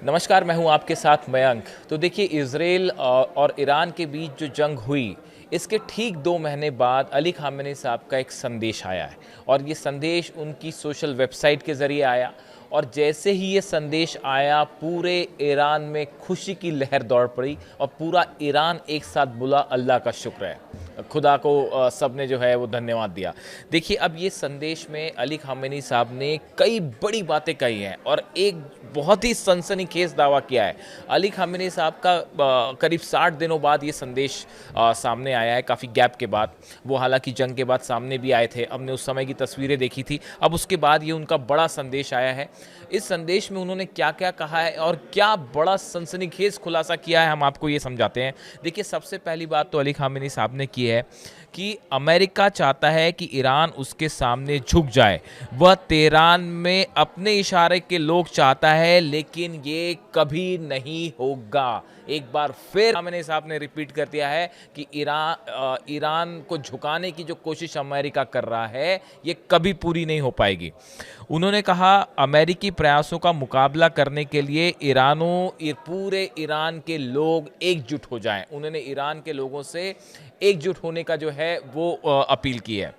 नमस्कार, मैं हूं आपके साथ मयंक। तो देखिए, इज़राइल और ईरान के बीच जो जंग हुई, इसके ठीक 2 महीने बाद अली ख़ामेनी साहब का एक संदेश आया है और ये संदेश उनकी सोशल वेबसाइट के ज़रिए आया। और जैसे ही ये संदेश आया, पूरे ईरान में खुशी की लहर दौड़ पड़ी और पूरा ईरान एक साथ बोला, अल्लाह का शुक्र है, खुदा को सब ने जो है वो धन्यवाद दिया। देखिए, अब ये संदेश में अली ख़ामेनी साहब ने कई बड़ी बातें कही हैं और एक बहुत ही सनसनीखेज दावा किया है। अली ख़ामेनी साहब का करीब 60 दिनों बाद ये संदेश सामने आया है, काफ़ी गैप के बाद। वो हालांकि जंग के बाद सामने भी आए थे, हमने उस समय की तस्वीरें देखी थी। अब उसके बाद ये उनका बड़ा संदेश आया है। इस संदेश में उन्होंने क्या क्या कहा है और क्या बड़ा सनसनीखेज खुलासा किया है, हम आपको ये समझाते हैं। देखिए, सबसे पहली बात तो अली ख़ामेनी साहब ने की है कि अमेरिका चाहता है कि ईरान उसके सामने झुक जाए। वह तेहरान में अपने इशारे के लोग चाहता है, लेकिन ये कभी नहीं होगा। एक बार फिर ख़ामेनी साहब ने रिपीट कर दिया है कि ईरान को झुकाने की जो कोशिश अमेरिका कर रहा है, ये कभी पूरी नहीं हो पाएगी। उन्होंने कहा, अमेरिकी प्रयासों का मुकाबला करने के लिए पूरे ईरान के लोग एकजुट हो जाएं। उन्होंने ईरान के लोगों से एकजुट होने का जो है वो अपील की है।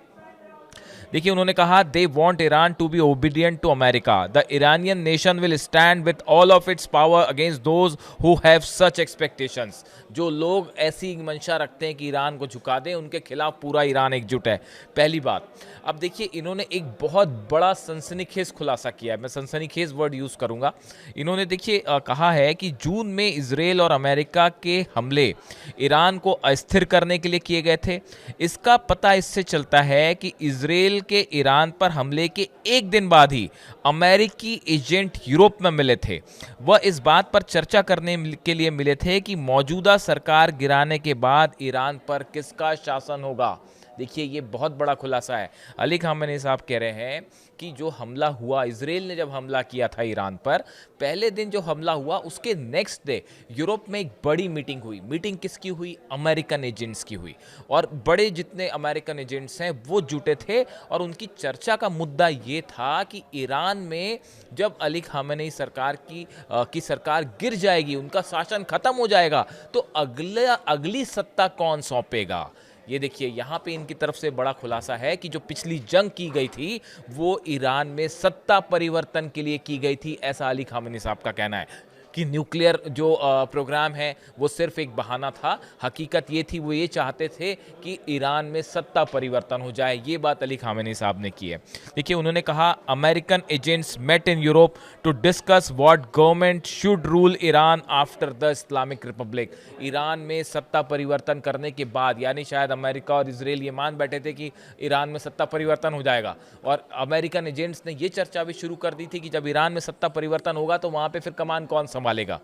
देखिए, उन्होंने कहा, they want Iran to be obedient to America. The Iranian nation will stand with all of its power against those who have such expectations. जो लोग ऐसी मंशा रखते हैं कि ईरान को झुका दें, उनके खिलाफ पूरा ईरान एकजुट है। पहली बात। अब देखिए, इन्होंने एक बहुत बड़ा सनसनीखेज खुलासा किया है। मैं सनसनीखेज वर्ड यूज़ करूंगा। इन्होंने देखिए कहा है कि जून में इजराइल और अमेरिका के हमले ईरान को अस्थिर करने के लिए किए गए थे। इसका पता इससे चलता है कि इजराइल के ईरान पर हमले के एक दिन बाद ही अमेरिकी एजेंट यूरोप में मिले थे। वह इस बात पर चर्चा करने के लिए मिले थे कि मौजूदा सरकार गिराने के बाद ईरान पर किसका शासन होगा। देखिए, ये बहुत बड़ा खुलासा है। अली ख़ामेनी साहब कह रहे हैं कि जो हमला हुआ, इजराइल ने जब हमला किया था ईरान पर, पहले दिन जो हमला हुआ उसके नेक्स्ट डे यूरोप में एक बड़ी मीटिंग हुई। मीटिंग किसकी हुई? अमेरिकन एजेंट्स की हुई। और बड़े जितने अमेरिकन एजेंट्स हैं वो जुटे थे और उनकी चर्चा का मुद्दा ये था कि ईरान में जब अली ख़ामेनी सरकार की सरकार गिर जाएगी, उनका शासन खत्म हो जाएगा, तो अगली सत्ता कौन सौंपेगा। ये देखिए, यहाँ पे इनकी तरफ से बड़ा खुलासा है कि जो पिछली जंग की गई थी वो ईरान में सत्ता परिवर्तन के लिए की गई थी। ऐसा अली ख़ामेनी साहब का कहना है कि न्यूक्लियर जो प्रोग्राम है वो सिर्फ एक बहाना था। हकीकत ये थी, वो ये चाहते थे कि ईरान में सत्ता परिवर्तन हो जाए। ये बात अली ख़ामेनी साहब ने की है। देखिए, उन्होंने कहा, American agents met in Europe to discuss what government should rule Iran after the Islamic Republic. Iran में सत्ता परिवर्तन करने के बाद, यानी शायद अमेरिका और इजराइल ये मान बैठे थे कि ईरान में सत्ता परिवर्तन हो जाएगा, और अमेरिकन एजेंट्स ने ये चर्चा भी शुरू कर दी थी कि जब ईरान में सत्ता परिवर्तन होगा तो वहाँ पे फिर कमान कौन संभालेगा।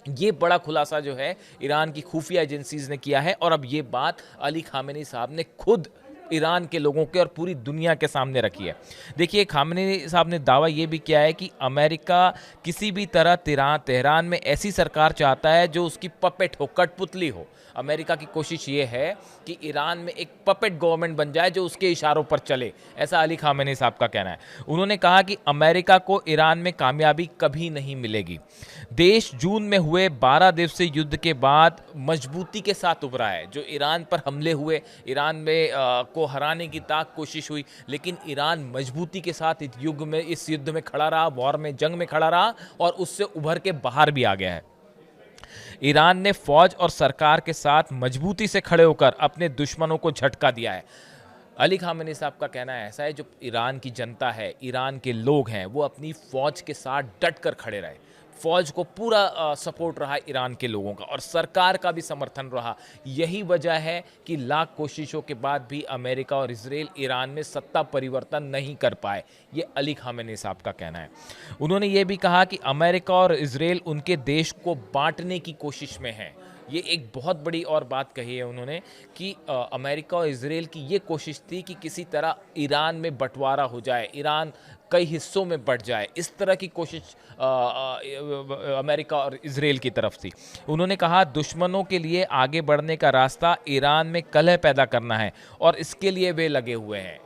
ये बड़ा खुलासा जो है ईरान की खुफिया एजेंसीज ने किया है और अब ये बात अली ख़ामेनी साहब ने खुद ईरान के लोगों के और पूरी दुनिया के सामने रखी है। देखिए, ख़ामेनी साहब ने दावा ये भी किया है कि अमेरिका किसी भी तरह तेहरान में ऐसी सरकार चाहता है जो उसकी पपेट हो, कठपुतली हो। अमेरिका की कोशिश ये है कि ईरान में एक पपेट गवर्नमेंट बन जाए जो उसके इशारों पर चले। ऐसा अली ख़ामेनी साहब का कहना है। उन्होंने कहा कि अमेरिका को ईरान में कामयाबी कभी नहीं मिलेगी। देश जून में हुए 12 दिवसीय युद्ध के बाद मजबूती के साथ उभरा है। जो ईरान पर हमले हुए, ईरान में को हराने की ताक कोशिश हुई, लेकिन ईरान मजबूती के साथ इस युद्ध में खड़ा रहा, वॉर में, जंग में खड़ा रहा और उससे उभर के बाहर भी आ गया है। ईरान ने फौज और सरकार के साथ मजबूती से खड़े होकर अपने दुश्मनों को झटका दिया है। अली ख़ामेनी साहब का कहना है ऐसा है, जो ईरान की जनता है, ईरान के लोग हैं, वो अपनी फौज के साथ डट कर खड़े रहे। फौज को पूरा सपोर्ट रहा ईरान के लोगों का और सरकार का भी समर्थन रहा। यही वजह है कि लाख कोशिशों के बाद भी अमेरिका और इजराइल ईरान में सत्ता परिवर्तन नहीं कर पाए। ये अली ख़ामेनी साहब का कहना है। उन्होंने ये भी कहा कि अमेरिका और इजराइल उनके देश को बांटने की कोशिश में है। ये एक बहुत बड़ी और बात कही है उन्होंने कि अमेरिका और इजराइल की ये कोशिश थी कि किसी तरह ईरान में बंटवारा हो जाए, ईरान कई हिस्सों में बट जाए। इस तरह की कोशिश अमेरिका और इजराइल की तरफ थी। उन्होंने कहा, दुश्मनों के लिए आगे बढ़ने का रास्ता ईरान में कलह पैदा करना है और इसके लिए वे लगे हुए हैं।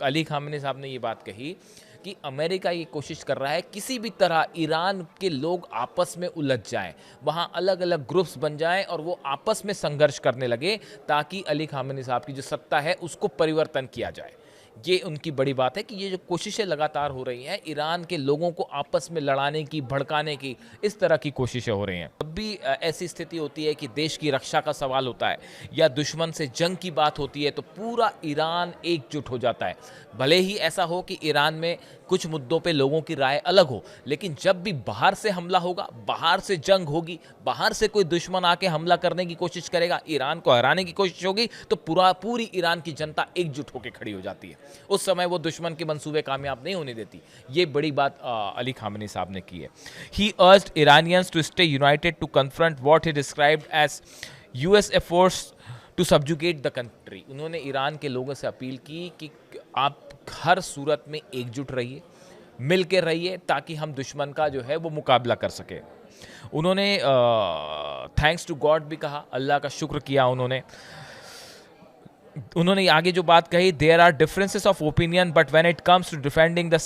अली ख़ामेनी साहब ने ये बात कही कि अमेरिका ये कोशिश कर रहा है किसी भी तरह ईरान के लोग आपस में उलझ जाएं, वहाँ अलग अलग ग्रुप्स बन जाएं और वो आपस में संघर्ष करने लगे ताकि अली खामेनी साहब की जो सत्ता है उसको परिवर्तन किया जाए। ये उनकी बड़ी बात है कि ये जो कोशिशें लगातार हो रही हैं ईरान के लोगों को आपस में लड़ाने की, भड़काने की, इस तरह की कोशिशें हो रही हैं। जब भी ऐसी स्थिति होती है कि देश की रक्षा का सवाल होता है या दुश्मन से जंग की बात होती है तो पूरा ईरान एकजुट हो जाता है। भले ही ऐसा हो कि ईरान में कुछ मुद्दों पे लोगों की राय अलग हो, लेकिन जब भी बाहर से हमला होगा, बाहर से जंग होगी, बाहर से कोई दुश्मन आके हमला करने की कोशिश करेगा, ईरान को हराने की कोशिश होगी, तो पूरी ईरान की जनता एकजुट होकर खड़ी हो जाती है। उस समय वो दुश्मन के मंसूबे कामयाब नहीं होने देती। ये बड़ी बात अली खामेनी साहब ने की है। He urged Iranians to stay united to confront what he described as US efforts to subjugate the country. उन्होंने ईरान के लोगों से अपील की कि आप हर सूरत में एकजुट रहिए, मिल के रहिए, ताकि हम दुश्मन का जो है वो मुकाबला कर सके। उन्होंने थैंक्स टू गॉड भी कहा, अल्लाह का शुक्र किया। उन्होंने आगे जो बात कही, there are differences of opinion but when it comes to defending the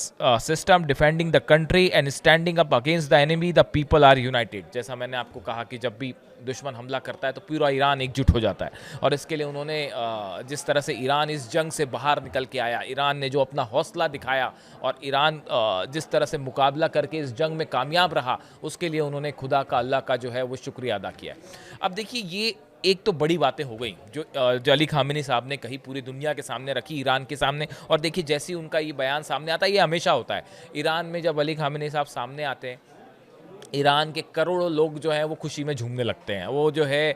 system, defending the country and standing up against the enemy, the people are united. जैसा मैंने आपको कहा कि जब भी दुश्मन हमला करता है तो पूरा ईरान एकजुट हो जाता है। और इसके लिए उन्होंने जिस तरह से ईरान इस जंग से बाहर निकल के आया, ईरान ने जो अपना हौसला दिखाया और ईरान जिस तरह से मुकाबला करके इस जंग में कामयाब रहा, उसके लिए उन्होंने खुदा का, अल्लाह का जो है वो शुक्रिया अदा किया। अब देखिए, ये एक तो बड़ी बातें हो गई जो अली खामेनी साहब ने कही, पूरी दुनिया के सामने रखी, ईरान के सामने। और देखिए, जैसे ही उनका ये बयान सामने आता है, ये हमेशा होता है ईरान में, जब अली खामेनी साहब सामने आते हैं, ईरान के करोड़ों लोग जो हैं वो खुशी में झूमने लगते हैं। वो जो है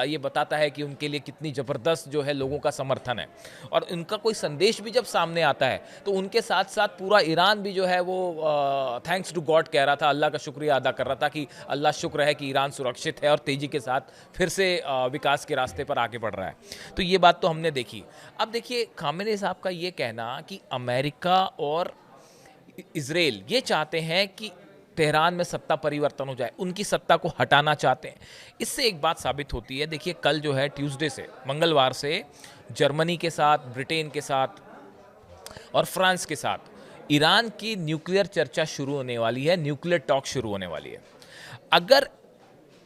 ये बताता है कि उनके लिए कितनी ज़बरदस्त जो है लोगों का समर्थन है। और उनका कोई संदेश भी जब सामने आता है तो उनके साथ साथ पूरा ईरान भी जो है वो थैंक्स टू गॉड कह रहा था, अल्लाह का शुक्रिया अदा कर रहा था कि अल्लाह शुक्र है कि ईरान सुरक्षित है और तेज़ी के साथ फिर से विकास के रास्ते पर आगे बढ़ रहा है। तो ये बात तो हमने देखी। अब देखिए, खामेनी साहब का ये कहना कि अमेरिका और इजराइल ये चाहते हैं कि तेहरान में सत्ता परिवर्तन हो जाए, उनकी सत्ता को हटाना चाहते हैं, इससे एक बात साबित होती है। देखिए, कल जो है ट्यूसडे से, मंगलवार से जर्मनी के साथ, ब्रिटेन के साथ और फ्रांस के साथ ईरान की न्यूक्लियर चर्चा शुरू होने वाली है, न्यूक्लियर टॉक शुरू होने वाली है। अगर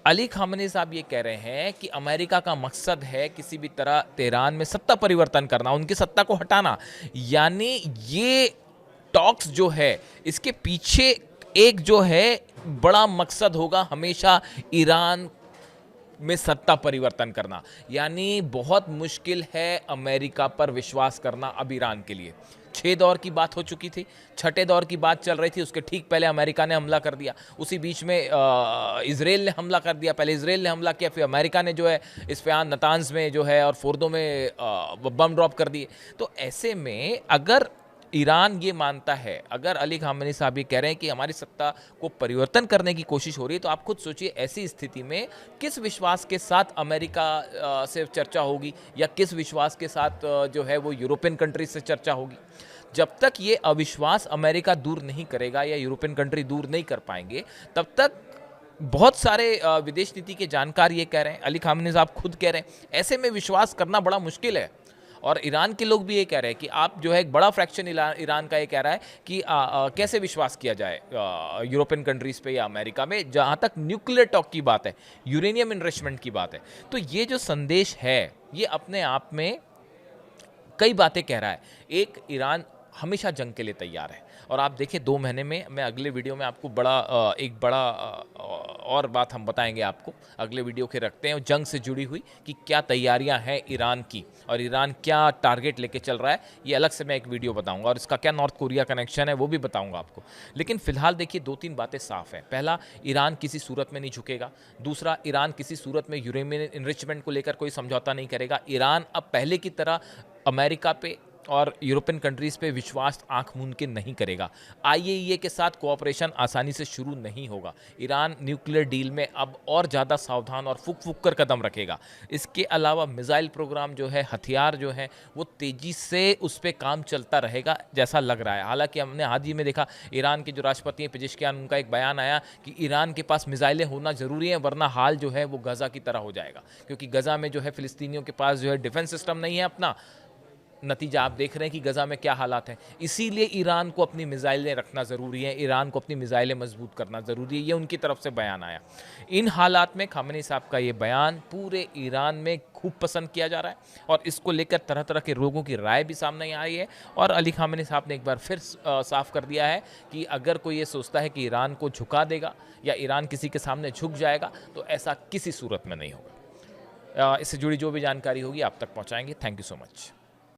अली खामेनी साहब ये कह रहे हैं कि अमेरिका का मकसद है किसी भी तरह तेहरान में सत्ता परिवर्तन करना, उनकी सत्ता को हटाना, यानी ये टॉक्स जो है इसके पीछे एक जो है बड़ा मकसद होगा हमेशा ईरान में सत्ता परिवर्तन करना। यानी बहुत मुश्किल है अमेरिका पर विश्वास करना अब ईरान के लिए। 6 दौर की बात हो चुकी थी, 6ठे दौर की बात चल रही थी, उसके ठीक पहले अमेरिका ने हमला कर दिया, उसी बीच में इजराइल ने हमला कर दिया। पहले इजराइल ने हमला किया, फिर अमेरिका ने जो है इस्फहान, नतांज में जो है और फोर्दो में बम ड्रॉप कर दिए। तो ऐसे में अगर ईरान ये मानता है, अगर अली खामेनी साहब ये कह रहे हैं कि हमारी सत्ता को परिवर्तन करने की कोशिश हो रही है, तो आप खुद सोचिए ऐसी स्थिति में किस विश्वास के साथ अमेरिका से चर्चा होगी या किस विश्वास के साथ जो है वो यूरोपियन कंट्रीज से चर्चा होगी। जब तक ये अविश्वास अमेरिका दूर नहीं करेगा या यूरोपियन कंट्री दूर नहीं कर पाएंगे, तब तक बहुत सारे विदेश नीति के जानकार ये कह रहे हैं, अली खामेनी साहब खुद कह रहे हैं, ऐसे में विश्वास करना बड़ा मुश्किल है। और ईरान के लोग भी ये कह रहे हैं कि आप जो है, एक बड़ा फ्रैक्शन ईरान का ये कह रहा है कि कैसे विश्वास किया जाए यूरोपियन कंट्रीज़ पे या अमेरिका में, जहाँ तक न्यूक्लियर टॉक की बात है, यूरेनियम इनरिचमेंट की बात है। तो ये जो संदेश है ये अपने आप में कई बातें कह रहा है। एक, ईरान हमेशा जंग के लिए तैयार है। और आप देखिए 2 महीने में, मैं अगले वीडियो में आपको एक बड़ा और बात हम बताएंगे आपको, अगले वीडियो के रखते हैं जंग से जुड़ी हुई कि क्या तैयारियां हैं ईरान की और ईरान क्या टारगेट लेके चल रहा है। ये अलग से मैं एक वीडियो बताऊंगा और इसका क्या नॉर्थ कोरिया कनेक्शन है वो भी बताऊंगा आपको। लेकिन फिलहाल देखिए 2-3 बातें साफ हैं। पहला, ईरान किसी सूरत में नहीं झुकेगा। दूसरा, ईरान किसी सूरत में यूरेनियम इनरिचमेंट को लेकर कोई समझौता नहीं करेगा। ईरान अब पहले की तरह अमेरिका पे और यूरोपियन कंट्रीज़ पे विश्वास आंख मूंद के नहीं करेगा। आईएईए के साथ कोऑपरेशन आसानी से शुरू नहीं होगा। ईरान न्यूक्लियर डील में अब और ज़्यादा सावधान और फूक कर कदम रखेगा। इसके अलावा मिसाइल प्रोग्राम जो है, हथियार जो है, वो तेज़ी से उस पर काम चलता रहेगा जैसा लग रहा है। हालांकि हमने हाल ही में देखा, ईरान के जो राष्ट्रपति हैं पेजेश्कियान, उनका एक बयान आया कि ईरान के पास मिसाइलें होना ज़रूरी है, वरना हाल जो है वो गज़ा की तरह हो जाएगा। क्योंकि गज़ा में जो है फ़िलिस्तीनियों के पास जो है डिफेंस सिस्टम नहीं है अपना, नतीजा आप देख रहे हैं कि गज़ा में क्या हालात हैं। इसीलिए ईरान को अपनी मिसाइलें रखना ज़रूरी है, ईरान को अपनी मिसाइलें मजबूत करना ज़रूरी है, ये उनकी तरफ से बयान आया। इन हालात में खामेनी साहब का ये बयान पूरे ईरान में खूब पसंद किया जा रहा है और इसको लेकर तरह तरह के लोगों की राय भी सामने आई है। और अली खामेनी साहब ने एक बार फिर साफ कर दिया है कि अगर कोई ये सोचता है कि ईरान को झुका देगा या ईरान किसी के सामने झुक जाएगा, तो ऐसा किसी सूरत में नहीं होगा। इससे जुड़ी जो भी जानकारी होगी आप तक पहुंचाएंगे। Thank you so much.